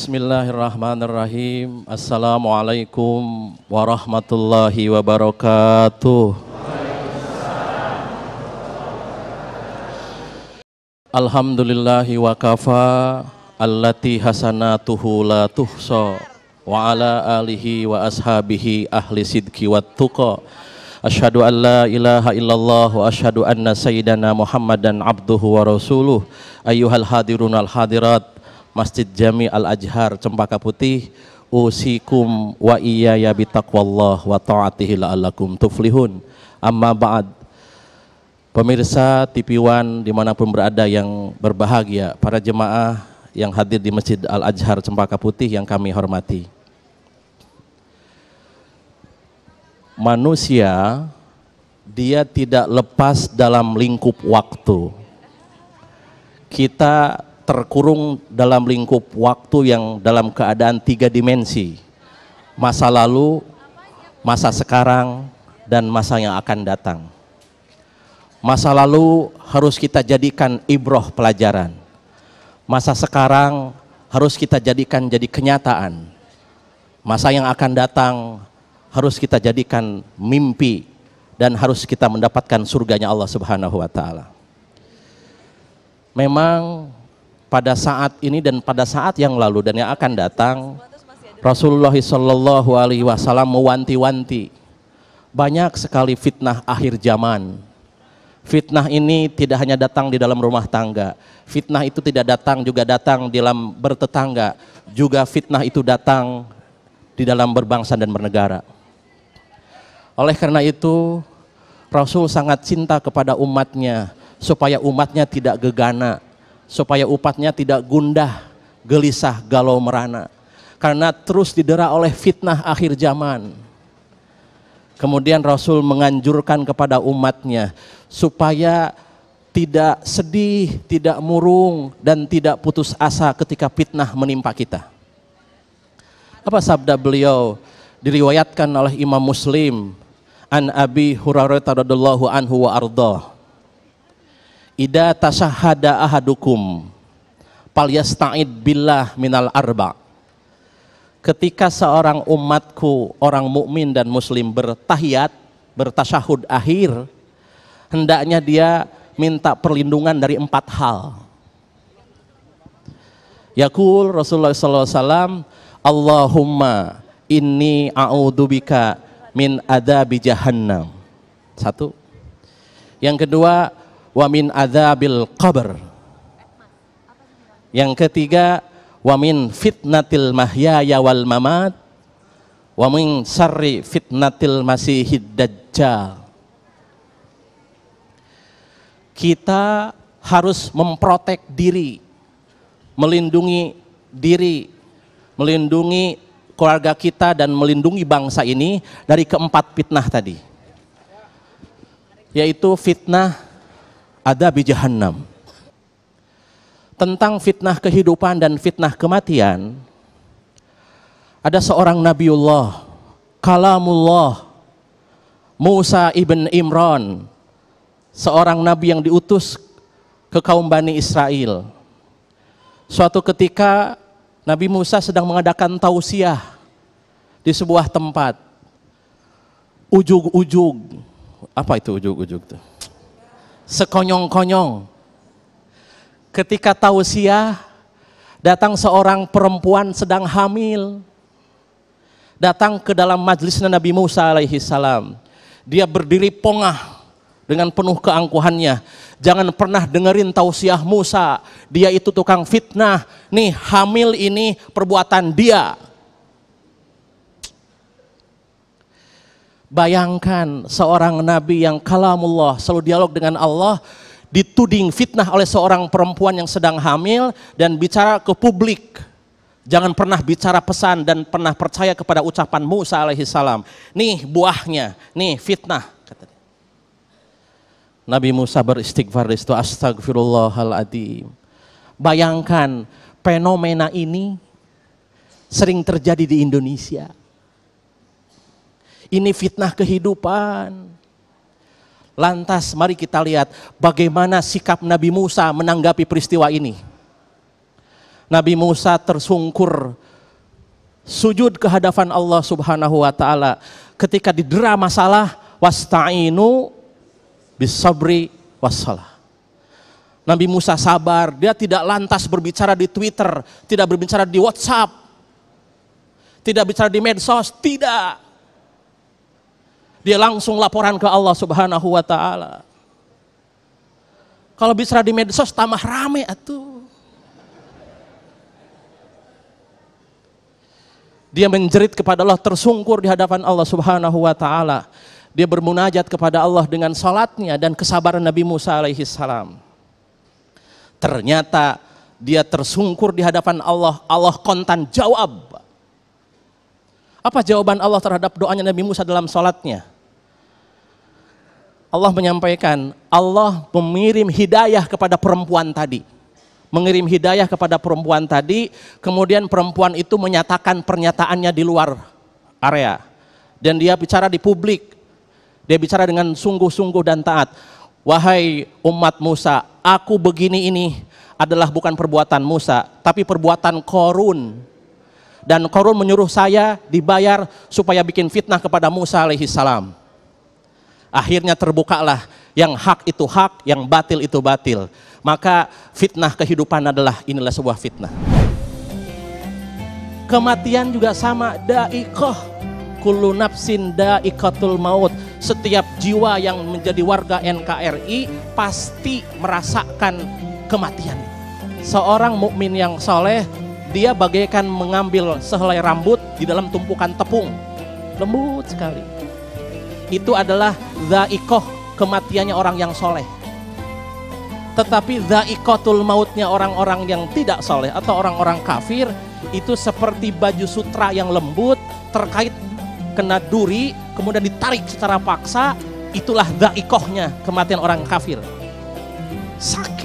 Bismillahirrahmanirrahim. Assalamualaikum warahmatullahi wabarakatuh. Alhamdulillahi wa kafa allati hasanatuhu la tuhsa wa ala alihi wa ashabihi ahli sidki wat tuqa. Asyhadu an la ilaha illallah wa asyhadu anna sayyidana Muhammadan abduhu wa rasuluh. Ayyuhal hadirun al hadirat Masjid Jami Al-Ajhar Cempaka Putih, usikum wa iyaya bitaqwallah wa ta'atihi la'allakum tuflihun. Amma ba'd. Pemirsa TV One dimanapun berada yang berbahagia, para jemaah yang hadir di Masjid Al-Ajhar Cempaka Putih yang kami hormati. Manusia, dia tidak lepas dalam lingkup waktu. Kita terkurung dalam lingkup waktu yang dalam keadaan 3 dimensi. Masa lalu, masa sekarang, dan masa yang akan datang. Masa lalu harus kita jadikan ibroh pelajaran. Masa sekarang harus kita jadikan jadi kenyataan. Masa yang akan datang harus kita jadikan mimpi dan harus kita mendapatkan surganya Allah Subhanahu wa taala. Memang pada saat ini dan pada saat yang lalu dan yang akan datang, Rasulullah SAW mewanti-wanti banyak sekali fitnah akhir zaman. Fitnah ini tidak hanya datang di dalam rumah tangga, fitnah itu tidak datang juga datang di dalam bertetangga, juga fitnah itu datang di dalam berbangsa dan bernegara. Oleh karena itu, Rasul sangat cinta kepada umatnya supaya umatnya tidak gegana, supaya umatnya tidak gundah, gelisah, galau merana, karena terus didera oleh fitnah akhir zaman. Kemudian Rasul menganjurkan kepada umatnya supaya tidak sedih, tidak murung, dan tidak putus asa ketika fitnah menimpa kita. Apa sabda beliau? Diriwayatkan oleh Imam Muslim an Abi Hurairah radhiyallahu anhu wa ardhah. Ida tasahhada ahadukum falyasta'id billah minal arba. Ketika seorang umatku, orang mukmin dan muslim bertahiyat, bertasyahud akhir, hendaknya dia minta perlindungan dari 4 hal. Yaqul Rasulullah SAW, Allahumma inni a'udzubika min adzabi jahannam. 1. Yang kedua, wa min adzabil qabr. Yang ketiga, wa min fitnatil mahyaya wal mamat, wa min syarri fitnatil masihid dajjal. Kita harus memprotek diri, melindungi diri, melindungi keluarga kita dan melindungi bangsa ini dari keempat fitnah tadi. Yaitu fitnah adzab jahannam. Tentang fitnah kehidupan dan fitnah kematian, ada seorang Nabiullah, Kalamullah, Musa ibn Imran, seorang nabi yang diutus ke kaum Bani Israel. Suatu ketika Nabi Musa sedang mengadakan tausiah di sebuah tempat. Ujug-ujug, apa itu ujug-ujug tuh? Sekonyong-konyong. Ketika tausiah, datang seorang perempuan sedang hamil, datang ke dalam majlis Nabi Musa alaihi salam. Dia berdiri pongah dengan penuh keangkuhannya. Jangan pernah dengerin tausiah Musa, dia itu tukang fitnah. Nih hamil ini perbuatan dia. Bayangkan seorang nabi yang kalamullah, selalu dialog dengan Allah, dituding fitnah oleh seorang perempuan yang sedang hamil dan bicara ke publik. Jangan pernah bicara pesan dan pernah percaya kepada ucapan Musa alaihi salam. Nih buahnya, nih fitnah, kata dia. Nabi Musa beristighfar di situ, astagfirullahaladzim. Bayangkan fenomena ini sering terjadi di Indonesia. Ini fitnah kehidupan. Lantas mari kita lihat bagaimana sikap Nabi Musa menanggapi peristiwa ini. Nabi Musa tersungkur sujud ke hadapan Allah Subhanahu wa taala ketika didera masalah, wasta'inu bis-sabri was-shalah. Nabi Musa sabar, dia tidak lantas berbicara di Twitter, tidak berbicara di WhatsApp, tidak bicara di medsos, tidak. Dia langsung laporan ke Allah Subhanahu wa taala. Kalau bicara di medsos tambah rame atuh. Dia menjerit kepada Allah, tersungkur di hadapan Allah Subhanahu wa taala. Dia bermunajat kepada Allah dengan salatnya dan kesabaran Nabi Musa alaihi salam. Ternyata dia tersungkur di hadapan Allah, Allah kontan jawab. Apa jawaban Allah terhadap doanya Nabi Musa dalam salatnya? Allah menyampaikan, Allah mengirim hidayah kepada perempuan tadi. Mengirim hidayah kepada perempuan tadi, kemudian perempuan itu menyatakan pernyataannya di luar area. Dan dia bicara di publik, dia bicara dengan sungguh-sungguh dan taat. Wahai umat Musa, aku begini ini adalah bukan perbuatan Musa, tapi perbuatan Qarun. Dan Qarun menyuruh saya dibayar supaya bikin fitnah kepada Musa alaihi salam. Akhirnya terbukalah, yang hak itu hak, yang batil itu batil. Maka fitnah kehidupan inilah sebuah fitnah. Kematian juga sama, da'iqah. Kullu nafsin da'iqatul maut. Setiap jiwa yang menjadi warga NKRI pasti merasakan kematian. Seorang mukmin yang soleh, dia bagaikan mengambil sehelai rambut di dalam tumpukan tepung. Lembut sekali. Itu adalah da'iqah, kematiannya orang yang soleh. Tetapi dha'iqatul mautnya orang-orang yang tidak soleh atau orang-orang kafir itu seperti baju sutra yang lembut, terkait kena duri, kemudian ditarik secara paksa. Itulah dha'iqahnya kematian orang kafir. Sakit.